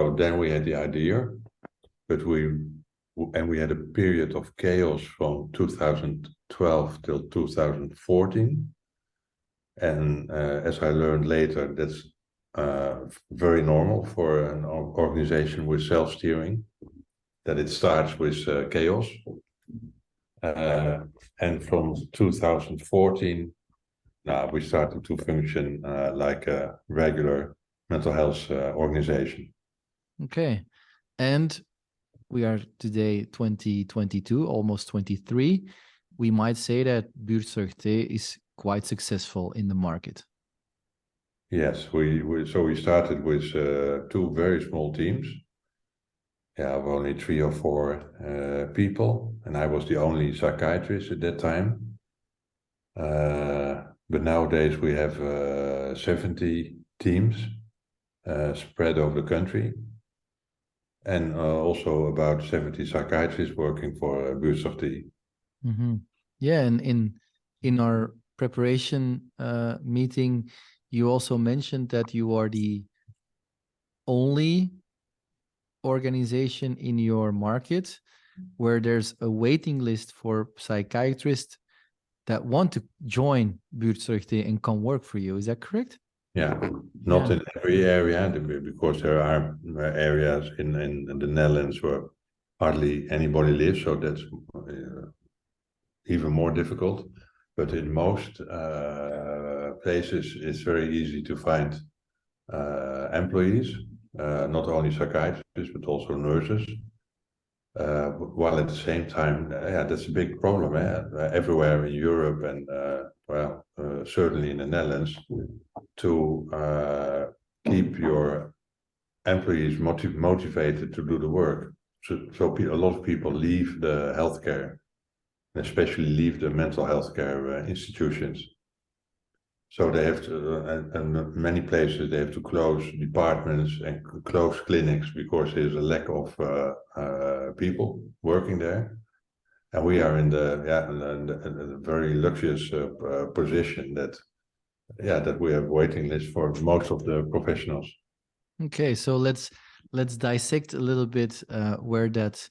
So then we had the idea, but we had a period of chaos from 2012 till 2014. And as I learned later, that's very normal for an organization with self-steering, that it starts with chaos. And from 2014, we started to function like a regular mental health organization. Okay. And we are today 2022, almost 23. We might say that BuurtzorgT is quite successful in the market. Yes, so we started with two very small teams. Yeah, of only 3 or 4 people, and I was the only psychiatrist at that time. But nowadays we have 70 teams spread over the country, and also about 70 psychiatrists working for BuurtzorgT. Mm-hmm. Yeah, and in our preparation meeting, you also mentioned that you are the only organization in your market where there's a waiting list for psychiatrists that want to join BuurtzorgT and come work for you. Is that correct? Yeah, not in every area, because there are areas in the Netherlands where hardly anybody lives, so that's even more difficult. But in most places, it's very easy to find employees, not only psychiatrists, but also nurses. While at the same time, that's a big problem everywhere in Europe and certainly in the Netherlands, to keep your employees motivated to do the work. So a lot of people leave the healthcare, especially leave the mental health care institutions. So they have to, and many places they have to close departments and close clinics because there's a lack of people working there. And we are in the very luxurious position that we have waiting lists for most of the professionals. Okay, so let's dissect a little bit where that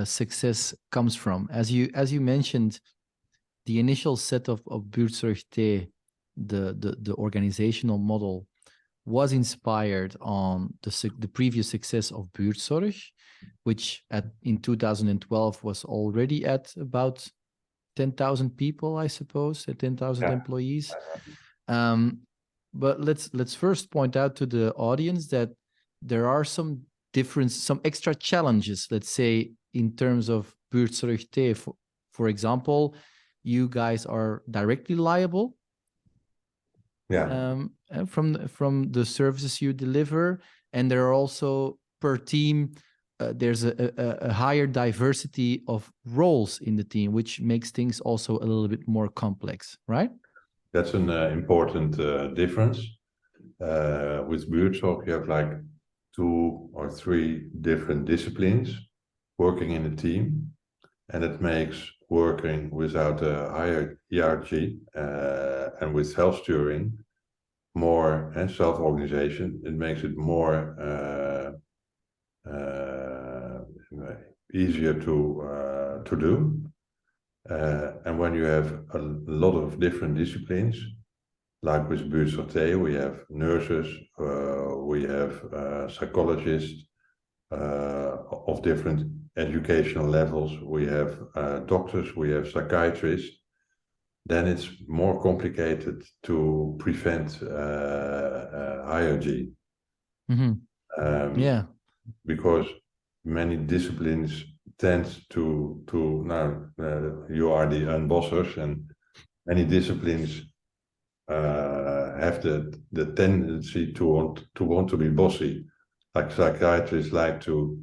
success comes from. As you mentioned, the initial setup of BuurtzorgT, the organizational model, was inspired on the previous success of Buurtzorg, which in 2012 was already at about 10,000 people, I suppose, at 10,000 employees. But let's first point out to the audience that there are some extra challenges, let's say, in terms of BuurtzorgT. For example, you guys are directly liable from the services you deliver, and there are also per team there's a higher diversity of roles in the team, which makes things also a little bit more complex, right? That's an important difference. With Buurtzorg, you have like 2 or 3 different disciplines working in a team, and it makes working without a hierarchy and with self-steering more and self-organization. It makes it more easier to do. And when you have a lot of different disciplines, like with BuurtzorgT, we have nurses, we have psychologists of different educational levels, we have doctors, we have psychiatrists. Then it's more complicated to prevent hierarchy. Mm-hmm. Because many disciplines tend to you are the unbossers, and many disciplines have the tendency to want to be bossy. Like psychiatrists like to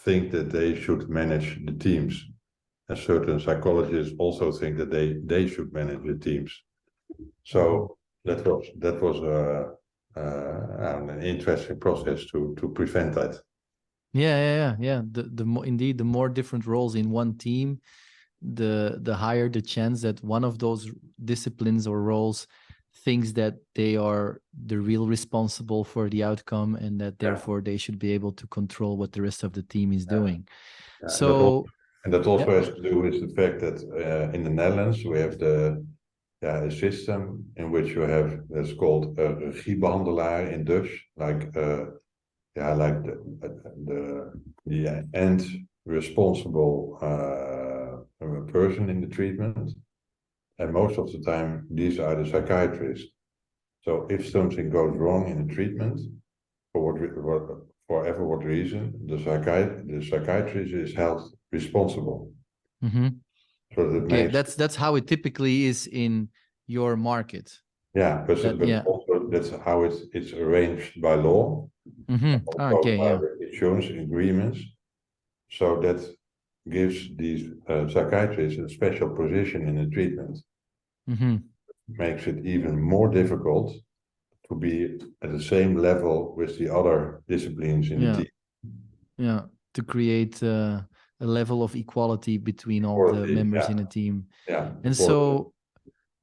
think that they should manage the teams, and certain psychologists also think that they should manage the teams. So that was an interesting process to prevent that. Yeah. Indeed, the more different roles in one team, the higher the chance that one of those disciplines or roles thinks that they are the real responsible for the outcome, and that therefore they should be able to control what the rest of the team is doing. Yeah, So and that also yeah. has to do with the fact that in the Netherlands we have a system in which you have that's called a regiebehandelaar in Dutch, like like the end responsible person in the treatment, and most of the time these are the psychiatrists. So if something goes wrong in the treatment, for what reason, the psychiatrist is held responsible. Mm-hmm. So that Okay, makes that's how it typically is in your market. but Yeah. also that's how it's arranged by law, Mm-hmm. also Okay, by yeah. insurance agreements. So that gives these psychiatrists a special position in the treatment. Mm-hmm. Makes it even more difficult to be at the same level with the other disciplines in the Yeah. team. Yeah. To create a level of equality between all the Equality, members in a team. yeah. And so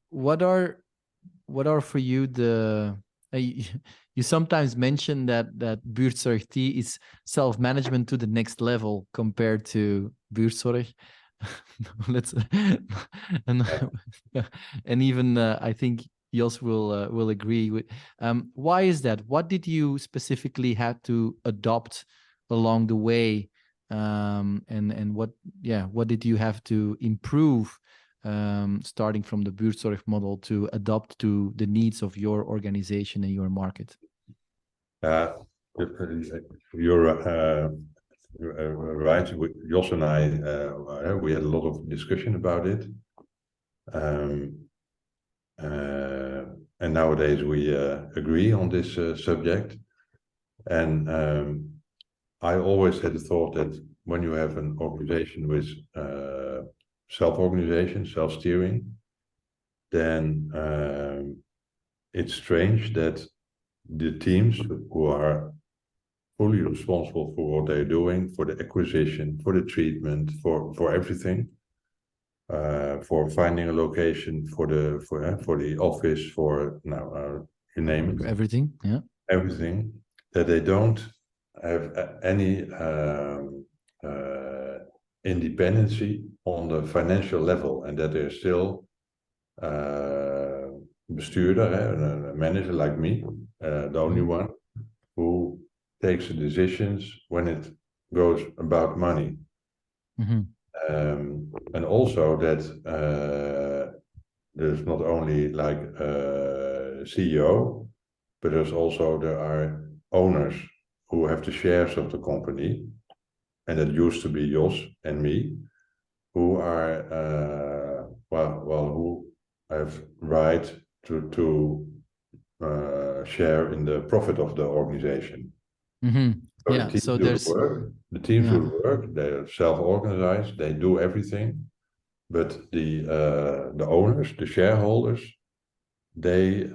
what are for you the you sometimes mention that BuurtzorgT is self-management to the next level compared to Buurtzorg. Let's and and even I think Jos will agree with. Why is that? What did you specifically have to adopt along the way, and what did you have to improve, starting from the Buurtzorg model to adopt to the needs of your organization and your market? You're right. Jos and I, we had a lot of discussion about it. And nowadays we agree on this subject. And I always had the thought that when you have an organization with self-organization, self-steering, then it's strange that the teams who are fully responsible for what they're doing, for the acquisition, for the treatment, for everything, for finding a location, for the office, you name it, Everything, yeah. everything, that they don't have any independency on the financial level, and that they're still bestuurder, a manager like me, the only one who takes the decisions when it goes about money. Mm-hmm. And also that there's not only like CEO, but there are owners who have the shares of the company, and that used to be Jos and me, who are who have right to share in the profit of the organization. Mm-hmm. So Yeah, the teams so do the there's work. The teams yeah. do the work. They're self-organized. They do everything. But the owners, the shareholders, they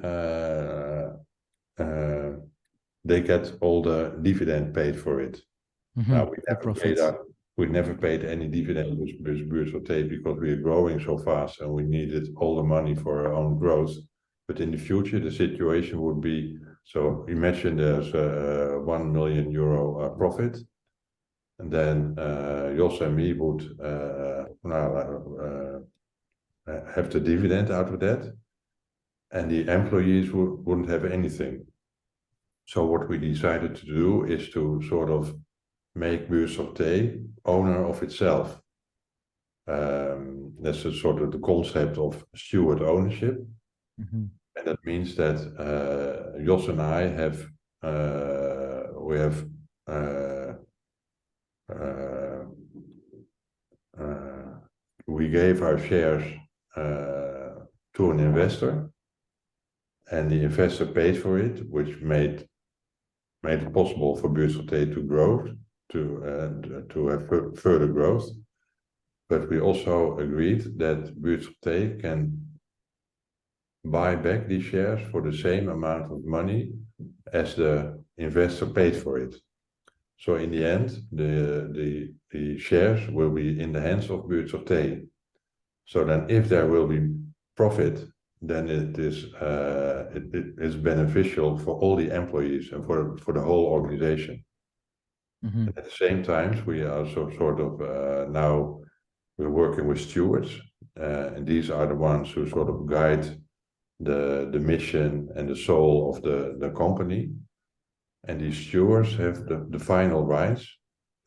get all the dividend paid for it. Mm-hmm. Now The profits. we never paid any dividend with BuurtzorgT because we are growing so fast and we needed all the money for our own growth. But in the future, the situation would be, so imagine there's a 1 million euro profit, and then Jos and me would have the dividend out of that, and the employees wouldn't have anything. So what we decided to do is to sort of make BuurtzorgT owner of itself. That's a sort of the concept of steward ownership. Mm-hmm. And that means that Jos and I have we gave our shares to an investor, and the investor paid for it, which made it possible for BuurtzorgT to grow, to have further growth. But we also agreed that BuurtzorgT can buy back these shares for the same amount of money as the investor paid for it. So in the end, the shares will be in the hands of BuurtzorgT. So then if there will be profit then it is beneficial for all the employees and for the whole organization. Mm-hmm. At the same time, we are also sort of now we're working with stewards, and these are the ones who sort of guide the mission and the soul of the company. And these stewards have the final rights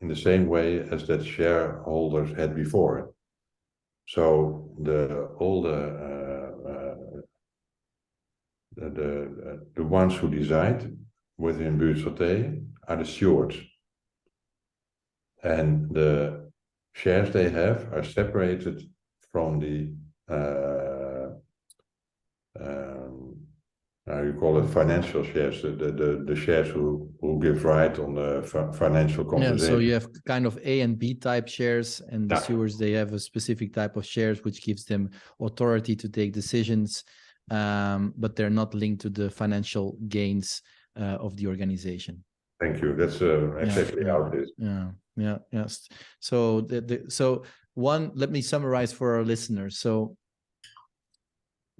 in the same way as that shareholders had before. So all the ones who decide within BuurtzorgT are the stewards. And the shares they have are separated from the how you call it, financial shares, the shares who give right on the financial compensation. Yeah, so you have kind of A and B type shares, and the Yeah. stewards, they have a specific type of shares which gives them authority to take decisions, but they're not linked to the financial gains of the organization. Thank you. That's exactly how it is. Yes. So let me summarize for our listeners. So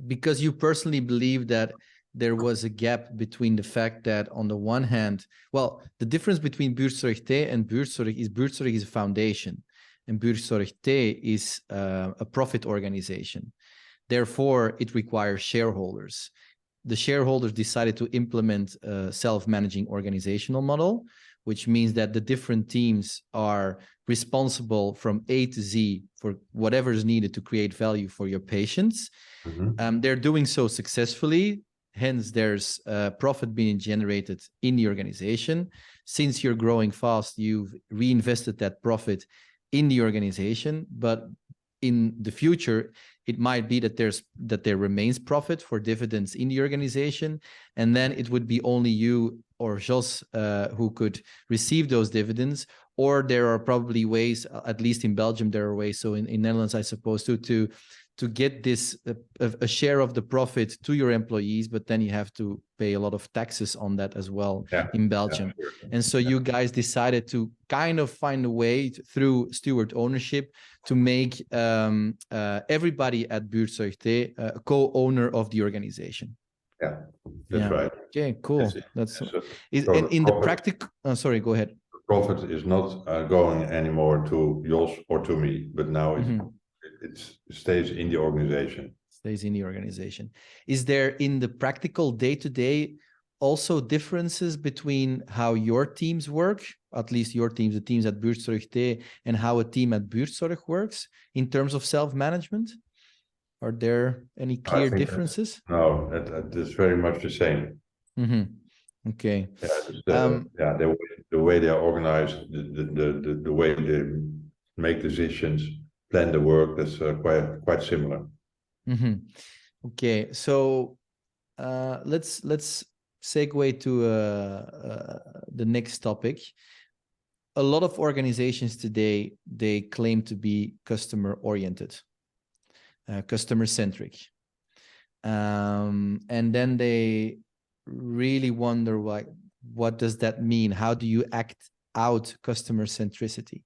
because you personally believe that there was a gap between the fact that on the one hand, well, the difference between BuurtzorgT and Buurtzorg is a foundation, and BuurtzorgT is a profit organization. Therefore, it requires shareholders. The shareholders decided to implement a self-managing organizational model, which means that the different teams are responsible from A to Z for whatever is needed to create value for your patients. Mm-hmm. They're doing so successfully. Hence, there's profit being generated in the organization. Since you're growing fast, you've reinvested that profit in the organization. But in the future, it might be that there remains profit for dividends in the organization, and then it would be only you or Jos who could receive those dividends. Or there are probably ways, at least in Belgium, there are ways. So in Netherlands, I suppose to get this a share of the profit to your employees, but then you have to pay a lot of taxes on that as well in Belgium. Yeah, sure. And so you guys decided to kind of find a way through steward ownership to make everybody at BuurtzorgT a co-owner of the organization. Yeah, that's right. Okay, cool. That's so and in the practical. Sorry, go ahead. Profit is not going anymore to Jos or to me, but now it stays in the organization. Stays in the organization. Is there in the practical day-to-day also differences between how your teams work, at least your teams, the teams at BuurtzorgT, and how a team at Buurtzorg works in terms of self-management? Are there any clear differences? No, that's very much the same. Okay. The way they are organized, the way they make decisions, plan the work, that's quite similar. Okay, so let's segue to the next topic. A lot of organizations today, they claim to be customer oriented, customer centric, and then they really wonder what does that mean? How do you act out customer centricity?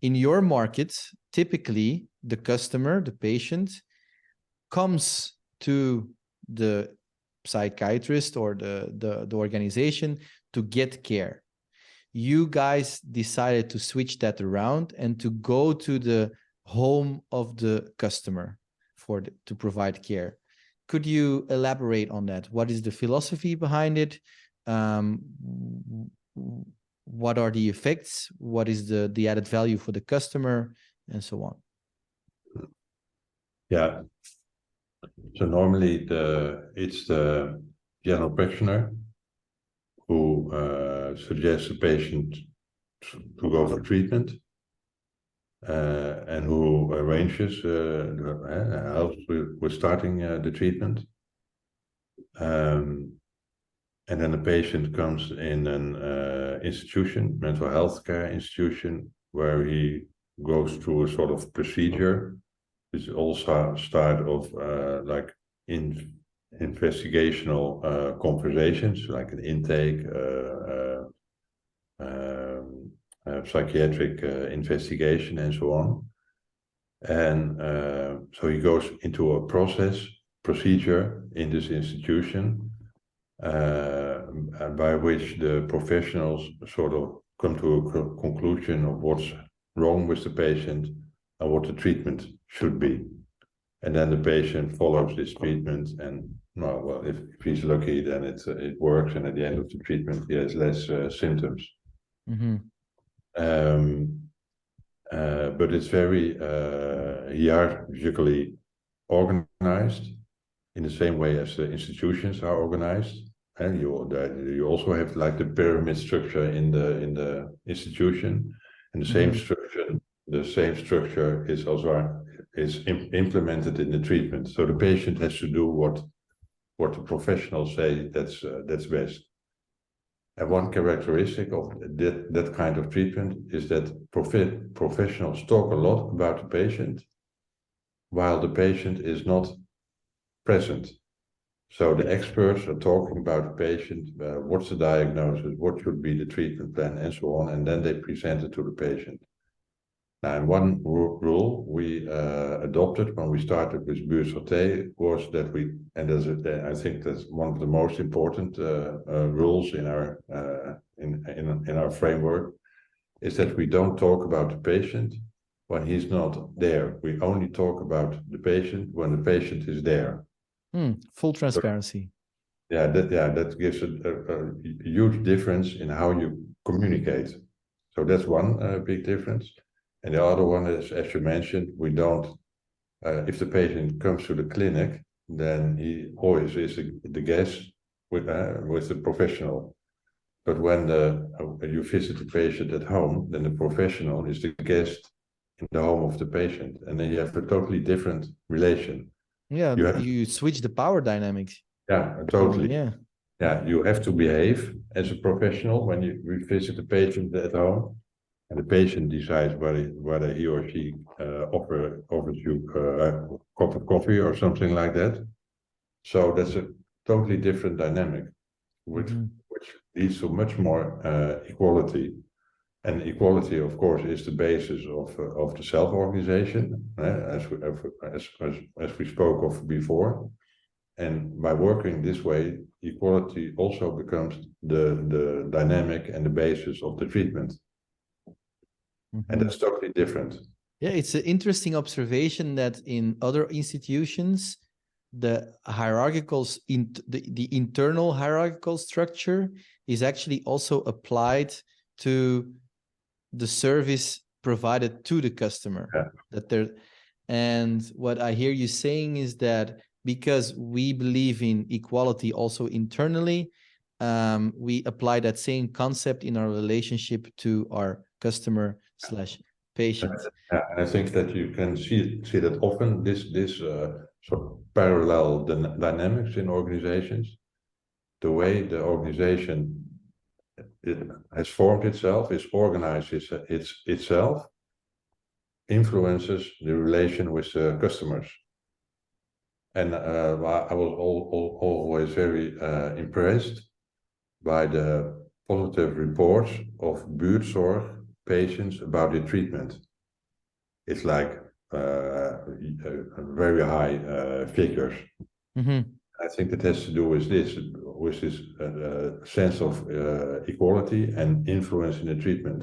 In your market, typically the customer, the patient, comes to the psychiatrist or the organization to get care. You guys decided to switch that around and to go to the home of the customer to provide care. Could you elaborate on that? What is the philosophy behind it? What are the effects? What is the added value for the customer, and so on? Yeah. So normally it's the general practitioner who suggests the patient to go for treatment, and who arranges helps with starting the treatment. And then the patient comes in an institution, mental health care institution, where he goes through a sort of procedure, which also start of like investigational conversations, like an intake, psychiatric investigation, and so on. And so he goes into a procedure in this institution by which the professionals sort of come to a conclusion of what's wrong with the patient and what the treatment should be. And then the patient follows this treatment, and well, if he's lucky, then it works, and at the end of the treatment, he has less symptoms. Mm-hmm. But it's very hierarchically organized in the same way as the institutions are organized. And you also have like the pyramid structure in the institution, and the same structure. The same structure is also implemented in the treatment. So the patient has to do what the professionals say that's best. And one characteristic of that kind of treatment is that professionals talk a lot about the patient, while the patient is not present. So the experts are talking about the patient, what's the diagnosis, what should be the treatment plan, and so on, and then they present it to the patient. Now, and one rule we adopted when we started with BuurtzorgT was that I think that's one of the most important rules in our in our framework, is that we don't talk about the patient when he's not there. We only talk about the patient when the patient is there. Full transparency. That gives a huge difference in how you communicate. So that's one big difference. And the other one is, as you mentioned, we don't, if the patient comes to the clinic, then he always is the guest with the professional. But when you visit the patient at home, then the professional is the guest in the home of the patient. And then you have a totally different relation. Yeah, you switch the power dynamics. Yeah, totally. Yeah, you have to behave as a professional when you visit the patient at home. And the patient decides whether he or she offers you a cup of coffee or something like that. So that's a totally different dynamic, which leads to much more equality. And equality, of course, is the basis of the self-organization, as we spoke of before. And by working this way, equality also becomes the dynamic and the basis of the treatment. And that's totally different. Yeah, it's an interesting observation that in other institutions, the the internal hierarchical structure is actually also applied to the service provided to the customer. And what I hear you saying is that because we believe in equality also internally, we apply that same concept in our relationship to our customer/patient. I think that you can see that often, this sort of parallel dynamics in organizations. The way the organization has formed itself, is organized itself, influences the relation with the customers. And I was always very impressed by the positive reports of Buurtzorg patients about the treatment. It's like very high figures. I think that has to do with this sense of equality and influence in the treatment,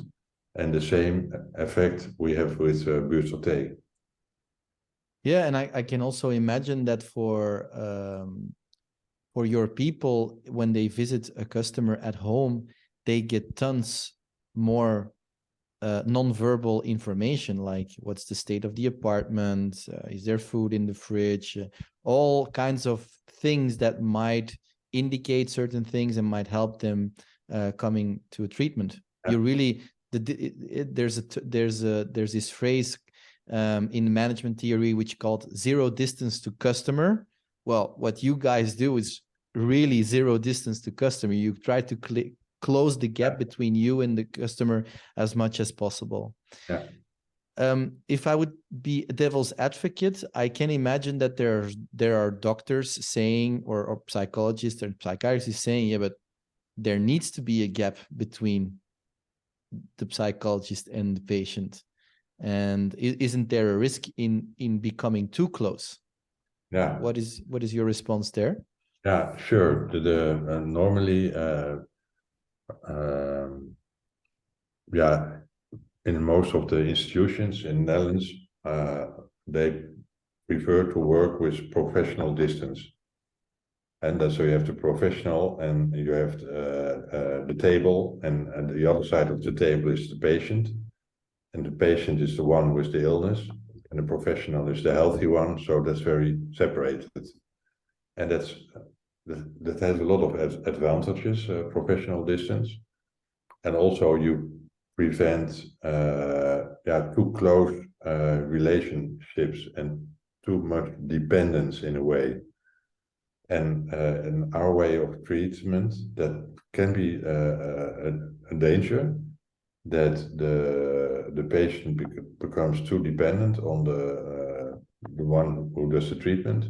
and the same effect we have with BuurtzorgT. Yeah, and I can also imagine that for your people, when they visit a customer at home, they get tons more non-verbal information, like what's the state of the apartment, is there food in the fridge, all kinds of things that might indicate certain things and might help them coming to a treatment. You really, there's this phrase in management theory which called zero distance to customer. Well, what you guys do is really zero distance to customer. You try to close the gap between you and the customer as much as possible. If I would be a devil's advocate, I can imagine that there are doctors saying, or psychologists and psychiatrists saying, yeah, but there needs to be a gap between the psychologist and the patient. And isn't there a risk in becoming too close? Yeah. What is your response there? Yeah, sure. Normally, yeah, in most of the institutions in the Netherlands, they prefer to work with professional distance. And so you have the professional and you have the table, and the other side of the table is the patient. And the patient is the one with the illness, and the professional is the healthy one. So that's very separated. And that has a lot of advantages, professional distance. And also you prevent too close relationships and too much dependence in a way. And in our way of treatment, that can be a danger, that the patient becomes too dependent on the one who does the treatment,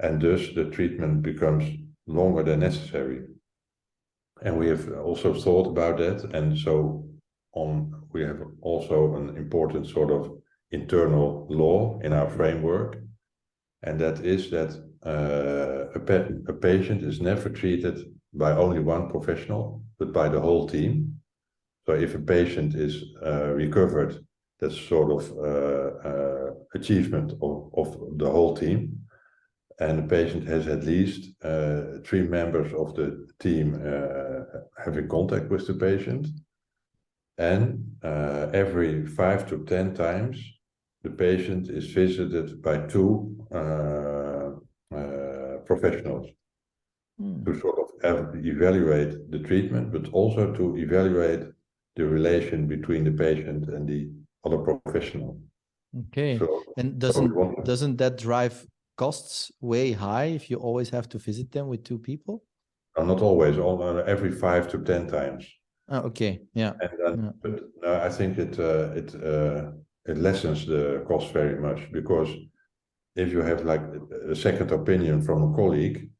and thus the treatment becomes longer than necessary. And we have also thought about that, and so we have also an important sort of internal law in our framework, and that is that a patient is never treated by only one professional, but by the whole team. So if a patient is recovered, that's sort of achievement of the whole team. And the patient has at least 3 members of the team having contact with the patient. And every 5 to 10 times, the patient is visited by 2 professionals to sort of evaluate the treatment, but also to evaluate the relation between the patient and the other professional. Okay. So, and doesn't that drive costs way high if you always have to visit them with 2 people? Not always, every 5 to 10 times. Oh, okay, yeah. And then, but no, I think it lessens the cost very much, because if you have like a second opinion from a colleague,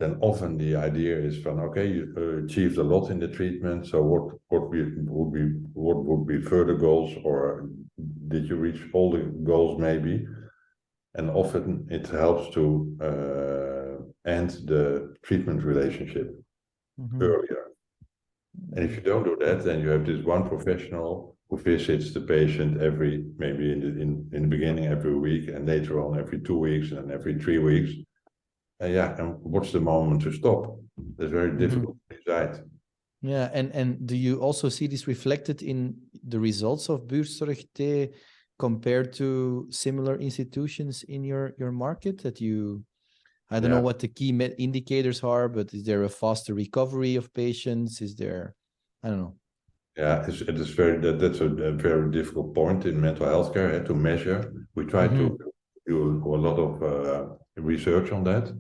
then often the idea is from, okay, you achieved a lot in the treatment, so what would be further goals, or did you reach all the goals maybe? And often it helps to end the treatment relationship earlier. And if you don't do that, then you have this one professional who visits the patient maybe in the beginning every week, and later on every 2 weeks, and every 3 weeks. And what's the moment to stop? It's very difficult to decide. Yeah, and do you also see this reflected in the results of BuurtzorgT compared to similar institutions in your market? That I don't know what the key indicators are, but is there a faster recovery of patients? Is there, I don't know. Yeah, that's a very difficult point in mental health care to measure. We try to do a lot of research on that,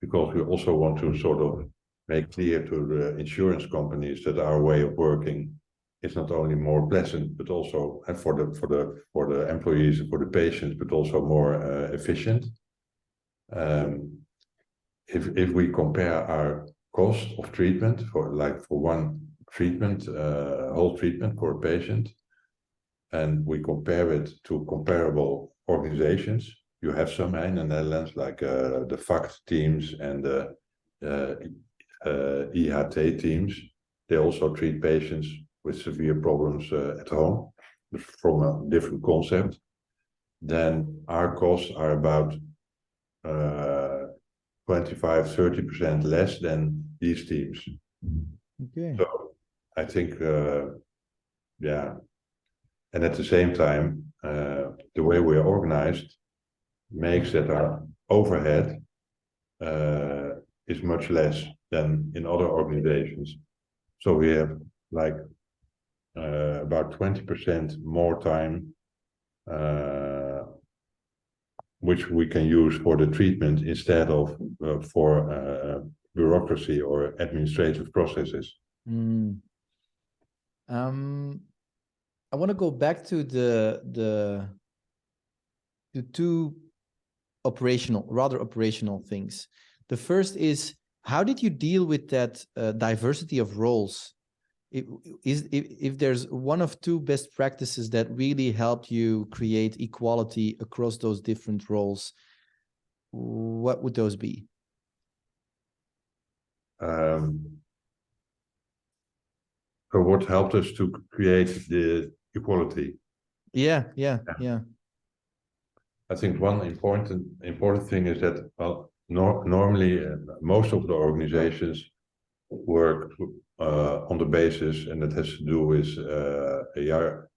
because we also want to sort of make clear to the insurance companies that our way of working is not only more pleasant, but also for the employees and for the patients, but also more efficient. If we compare our cost of treatment for one treatment, whole treatment for a patient, and we compare it to comparable organizations, you have some in the Netherlands, like the FACT teams and the IHT teams. They also treat patients with severe problems at home, from a different concept. Then our costs are about 25-30% less than these teams. Okay. So I think, and at the same time, the way we are organized makes that our overhead is much less than in other organizations. So we have like about 20% more time, which we can use for the treatment instead of for bureaucracy or administrative processes. I want to go back to the 2 rather operational things. The first is, how did you deal with that diversity of roles? If there's one of 2 best practices that really helped you create equality across those different roles, what would those be? So what helped us to create the equality? Yeah. I think one important thing is that normally most of the organizations work on the basis, and it has to do with a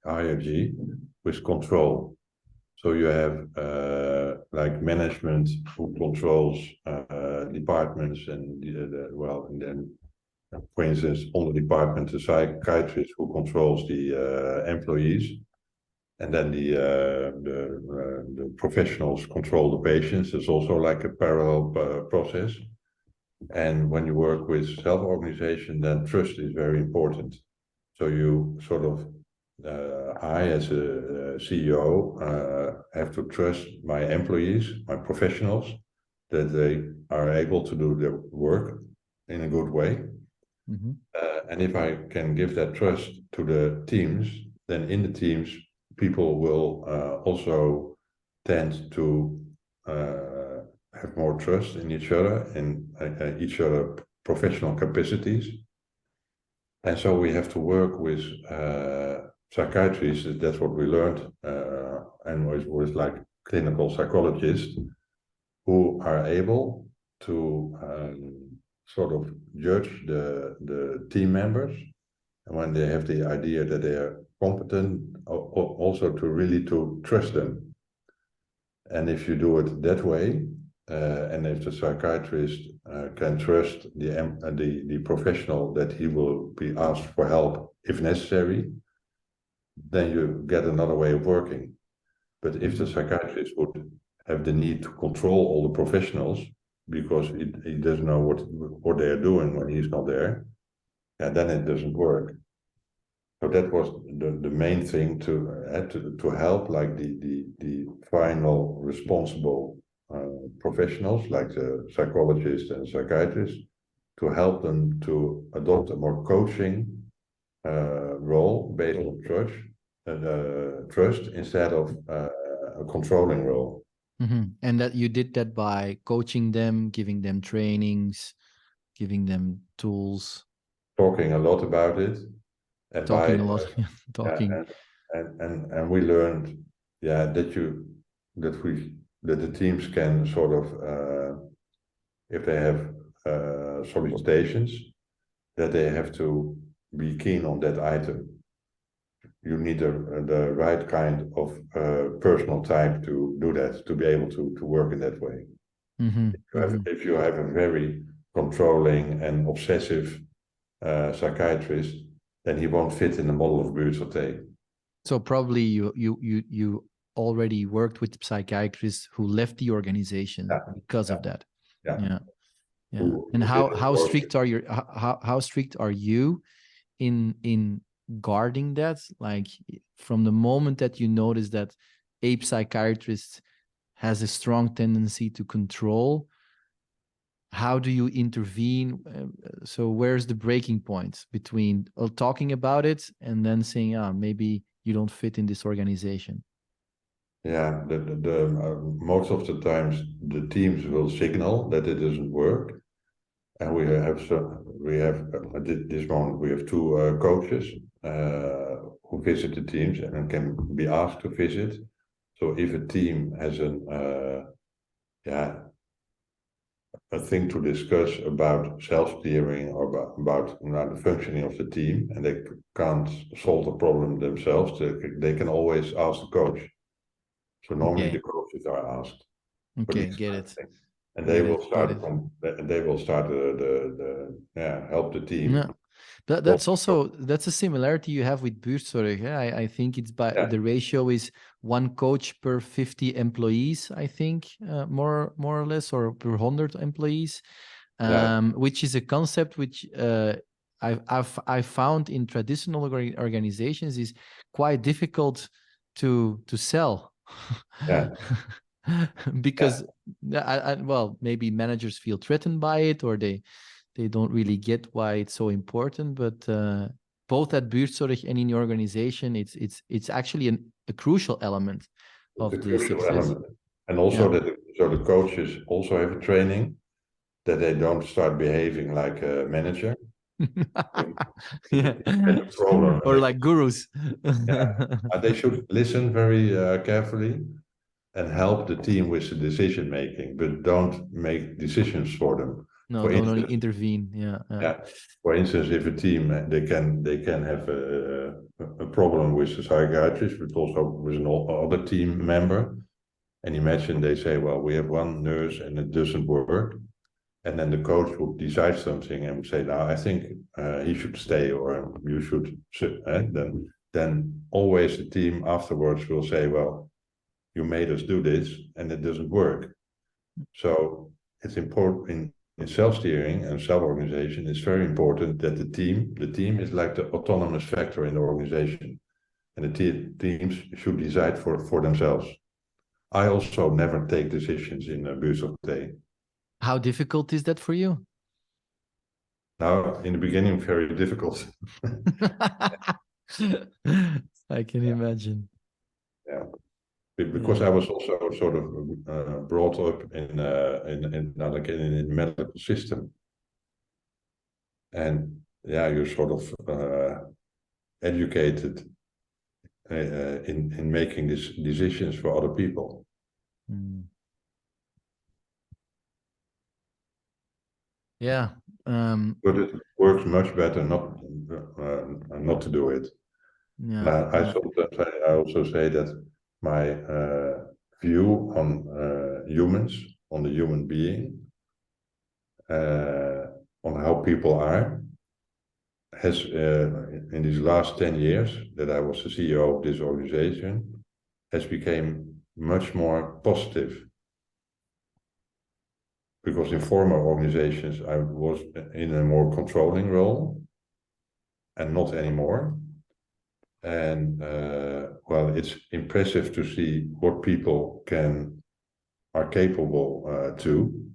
hierarchy, with control. So you have like management who controls departments, and and then, for instance, on the department, the psychiatrist who controls the employees, and then the professionals control the patients. It's also like a parallel process. And when you work with self-organization, then trust is very important. So you sort of, I as a CEO have to trust my employees, my professionals, that they are able to do their work in a good way. Mm-hmm. And if I can give that trust to the teams, then in the teams, people will also tend to have more trust in each other and each other professional capacities. And so we have to work with psychiatrists. That's what we learned, and with like clinical psychologists who are able to sort of judge the team members, and when they have the idea that they are competent, also to really to trust them. And if you do it that way, and if the psychiatrist can trust the professional that he will be asked for help if necessary, then you get another way of working. But if the psychiatrist would have the need to control all the professionals because he doesn't know what they are doing when he's not there, then it doesn't work. So that was the main thing to help, like the final responsible professionals, like the psychologists and psychiatrists, to help them to adopt a more coaching role based on trust instead of a controlling role. Mm-hmm. And that you did that by coaching them, giving them trainings, giving them tools, Talking a lot about it, and talking a lot, talking. And we learned, that the teams can sort of, if they have solicitations, that they have to be keen on that item. You need the right kind of personal type to do that, to be able to work in that way. Mm-hmm. If you have a very controlling and obsessive psychiatrist, then he won't fit in the model of BuurtzorgT. So probably you already worked with psychiatrists who left the organization because of that. Yeah. And how strict are how strict are you in guarding that? Like from the moment that you notice that a psychiatrist has a strong tendency to control, how do you intervene? So where's the breaking point between talking about it and then saying, maybe you don't fit in this organization? Yeah, most of the times the teams will signal that it doesn't work, and we have at this moment we have two coaches who visit the teams and can be asked to visit. So if a team has a thing to discuss about self-steering or about the functioning of the team, and they can't solve the problem themselves, they can always ask the coach. So normally the coaches are asked. Okay, get it. And they will start help the team. Yeah. That's a similarity you have with Buurtzorg. Yeah? I think it's the ratio is 1 coach per 50 employees, I think, more or less, or per 100 employees, which is a concept which I found in traditional organizations is quite difficult to sell. Because maybe managers feel threatened by it, or they don't really get why it's so important. But both at Buurtzorg and in your organization, it's actually a crucial element of the success. And also that So the coaches also have a training that they don't start behaving like a manager. Yeah. Get a problem. Or like gurus. Yeah, they should listen very carefully and help the team with the decision making, but don't make decisions for them. No, For don't only instance, intervene. Yeah. yeah. For instance, if a team they can have a problem with the psychiatrist, but also with an other team member. And imagine they say, well, we have one nurse and it doesn't work. And then the coach would decide something and would say, now I think he should stay or you should sit. Then always the team afterwards will say, well, you made us do this and it doesn't work. So it's important in self-steering and self-organization, it's very important that the team is like the autonomous factor in the organization. And the teams should decide for themselves. I also never take decisions in BuurtzorgT. How difficult is that for you? Now, in the beginning, very difficult. I can imagine. Yeah, because I was also sort of brought up in the medical system, and yeah, you're sort of educated in making these decisions for other people. Mm. Yeah. But it works much better not to do it. Yeah. I also say that my view on humans, on the human being, on how people are, has in these last 10 years that I was the CEO of this organization, has become much more positive. Because in former organizations, I was in a more controlling role and not anymore. And well, it's impressive to see what people are capable to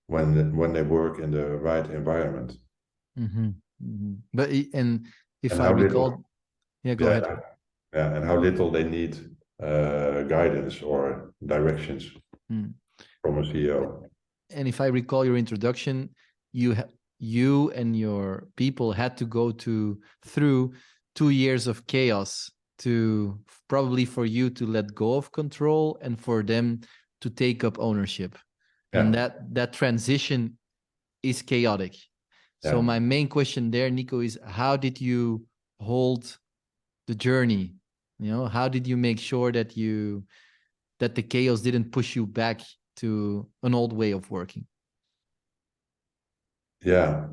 when they work in the right environment. Mm-hmm. Mm-hmm. But and if And I how recall, little, yeah, go ahead. yeah, and how little they need guidance or directions from a CEO. And if I recall your introduction, you and your people had to go through 2 years of chaos to probably for you to let go of control and for them to take up ownership. Yeah. And that transition is chaotic. So Yeah. my main question there, Nico, is how did you hold the journey? You know, how did you make sure that the chaos didn't push you back to an old way of working? Yeah.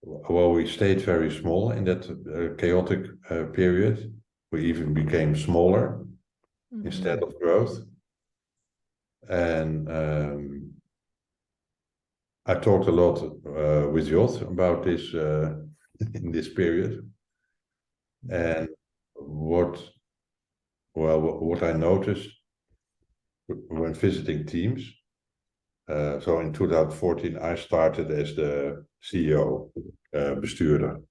Well, we stayed very small in that chaotic period. We even became smaller instead of growth. And I talked a lot with Jot about this in this period. And what I noticed when visiting teams, so in 2014, I started as the CEO, bestuurder.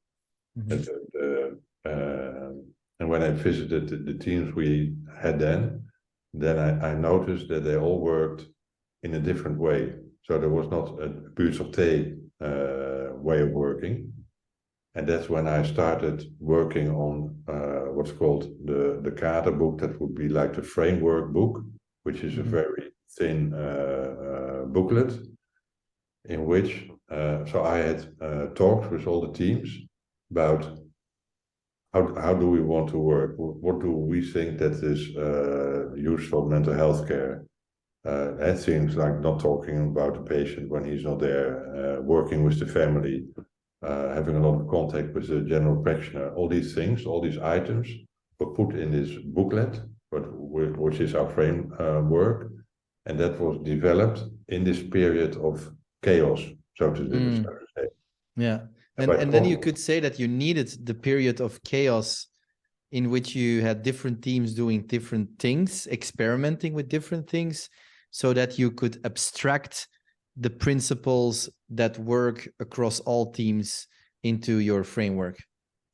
And when I visited the teams we had then I noticed that they all worked in a different way. So there was not a BuurtzorgT way of working. And that's when I started working on what's called the Kader book. That would be like the framework book, which is a very thin booklet in which, so I had talks with all the teams about how do we want to work? What do we think that is useful mental health care? Things like not talking about the patient when he's not there, working with the family, having a lot of contact with the general practitioner. All these things, all these items were put in this booklet, which is our framework, and that was developed in this period of chaos, so to say. Yeah. And then you could say that you needed the period of chaos in which you had different teams doing different things, experimenting with different things, so that you could abstract the principles that work across all teams into your framework.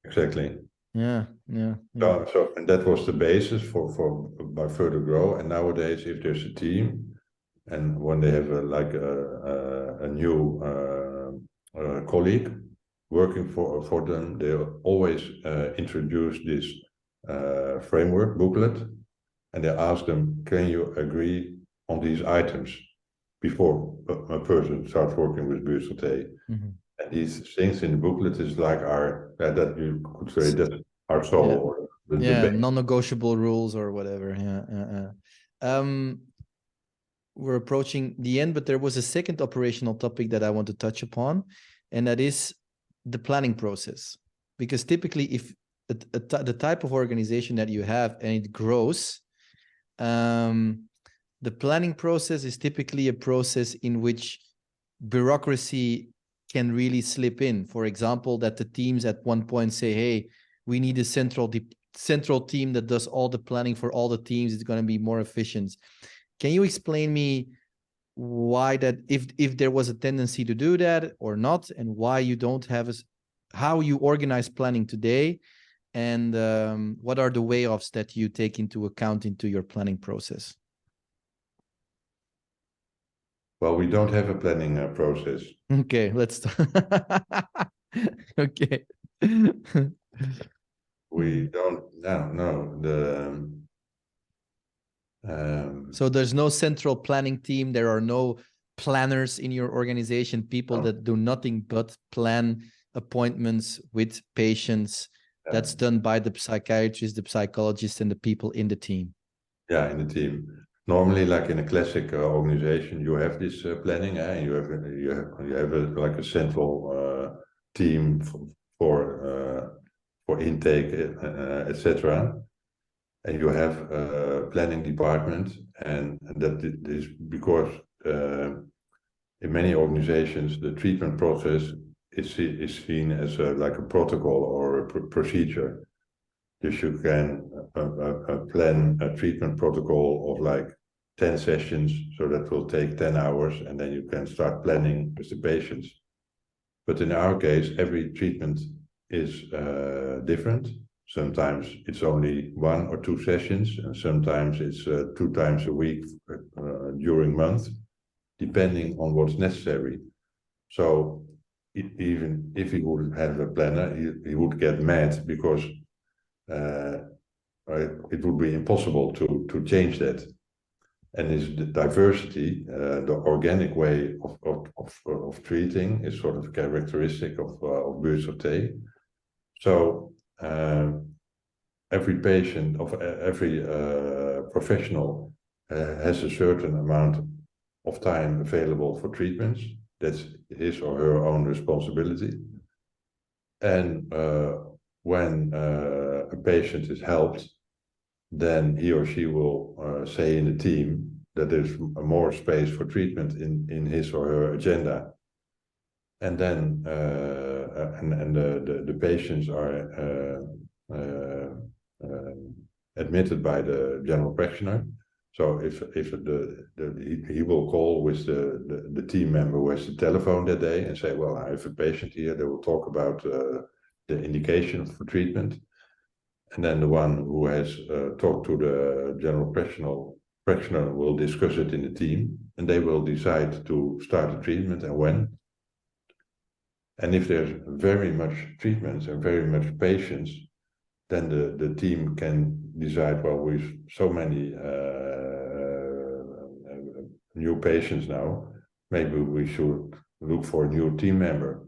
Exactly. Yeah, yeah, yeah. So and that was the basis for by further grow. And nowadays, if there's a team, and when they have a new colleague working for them, they always introduce this framework booklet, and they ask them, can you agree on these items before a person starts working with BuurtzorgT? Mm-hmm. And these things in the booklet is like our that you could say that our soul, Yeah, or the yeah, base. non-negotiable rules or whatever. Yeah, yeah, yeah. We're approaching the end, but there was a second operational topic that I want to touch upon, and that is the planning process. Because typically, if the type of organization that you have and it grows, the planning process is typically a process in which bureaucracy can really slip in. For example, that the teams at one point say, hey, we need a central team that does all the planning for all the teams. It's going to be more efficient. Can you explain me why that, if there was a tendency to do that or not, and why you don't have how you organize planning today, and what are the way-offs that you take into account into your planning process? Well, we don't have a planning process. Okay, let's okay. We don't. No. So there's no central planning team. There are no planners in your organization, people that do nothing but plan appointments with patients. That's done by the psychiatrist, the psychologist, and the people in the team. Yeah, in the team. Normally, like in a classic organization, you have this planning, and you have like a central team for intake, etc. And you have a planning department, and that is because in many organizations the treatment process is seen as like a protocol or a procedure. You can plan a treatment protocol of like 10 sessions, so that will take 10 hours, and then you can start planning with the patients. But in our case, every treatment is different. Sometimes it's only 1 or 2 sessions, and sometimes it's 2 times a week during month, depending on what's necessary. So even if he would have a planner, he would get mad because it would be impossible to change that. And is the diversity, the organic way of treating is sort of characteristic of BuurtzorgT. So every patient of every professional has a certain amount of time available for treatments. That's his or her own responsibility. And when a patient is helped, then he or she will say in the team that there's more space for treatment in his or her agenda. And then the patients are admitted by the general practitioner. So if he will call with the team member who has the telephone that day and say, well, I have a patient here. They will talk about the indication for treatment. And then the one who has talked to the general practitioner will discuss it in the team, and they will decide to start the treatment and when. And if there's very much treatments and very much patients, then the team can decide, well, with so many new patients now, maybe we should look for a new team member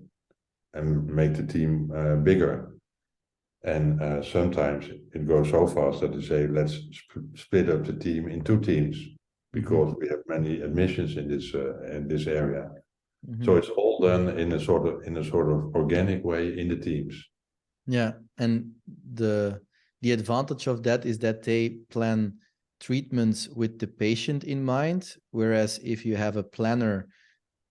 and make the team bigger. And sometimes it goes so fast that they say, let's split up the team in 2 teams because we have many admissions in this area. So it's all done in a sort of organic way in the teams. Yeah, and the advantage of that is that they plan treatments with the patient in mind, whereas if you have a planner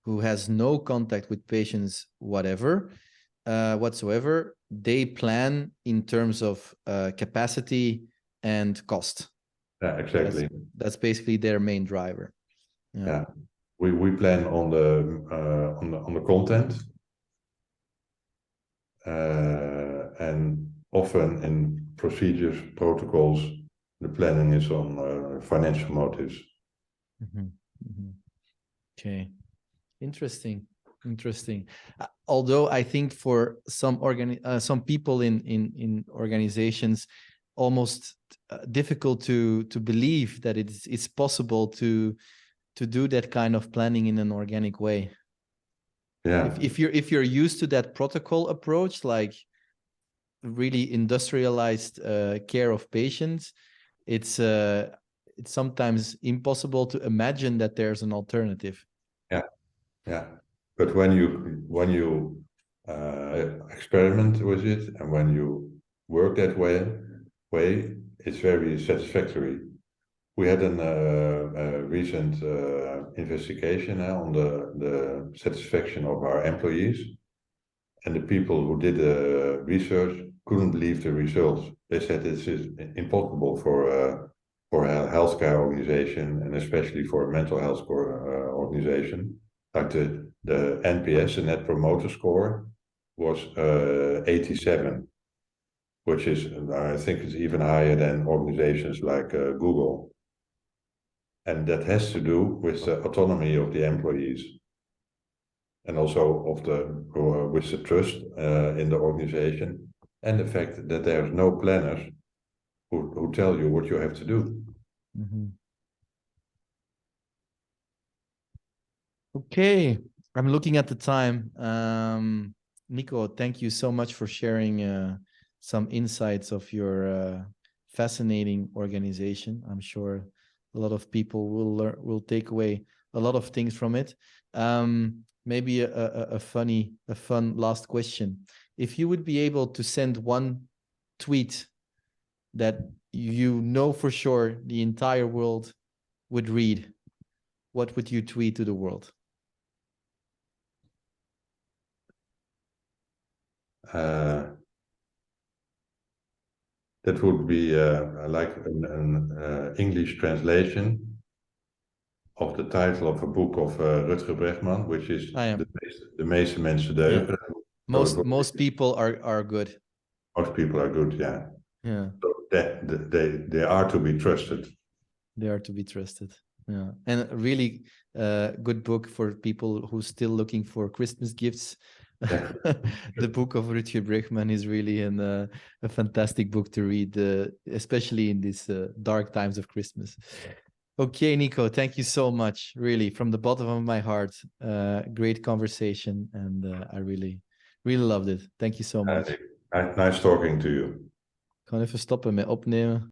who has no contact with patients whatsoever, they plan in terms of capacity and cost. Yeah, exactly. That's basically their main driver. Yeah. We plan on the content, and often in procedures, protocols, the planning is on financial motives. Mm-hmm. Mm-hmm. Okay, interesting. Although I think for some people in organizations, almost difficult to believe that it's possible to do that kind of planning in an organic way. Yeah. If you're used to that protocol approach, like really industrialized care of patients, it's sometimes impossible to imagine that there's an alternative. Yeah, but when you experiment with it and when you work that way, it's very satisfactory. We had a recent investigation on the satisfaction of our employees, and the people who did the research couldn't believe the results. They said this is impossible for a healthcare organization, and especially for a mental health organization. Like the NPS, the Net Promoter Score, was 87, which is, I think, it's even higher than organizations like Google. And that has to do with the autonomy of the employees, and also of with the trust in the organization, and the fact that there's no planners who tell you what you have to do. Mm-hmm. Okay, I'm looking at the time. Nico, thank you so much for sharing some insights of your fascinating organization. I'm sure a lot of people will take away a lot of things from it. Maybe a fun last question. If you would be able to send one tweet that you know for sure the entire world would read, what would you tweet to the world? That would be like an English translation of the title of a book of Rutger Bregman, which is De meeste mensen deugen. Yeah. Most people are good. Most people are good, yeah. Yeah. So they are to be trusted. They are to be trusted. Yeah. And a really good book for people who still looking for Christmas gifts. Yeah. The book of Rutger Bregman is really a fantastic book to read, especially in these dark times of Christmas. Okay, Nico, thank you so much. Really, from the bottom of my heart, great conversation, and I really loved it. Thank you so much. Nice talking to you. Ik ga even stoppen met opnemen.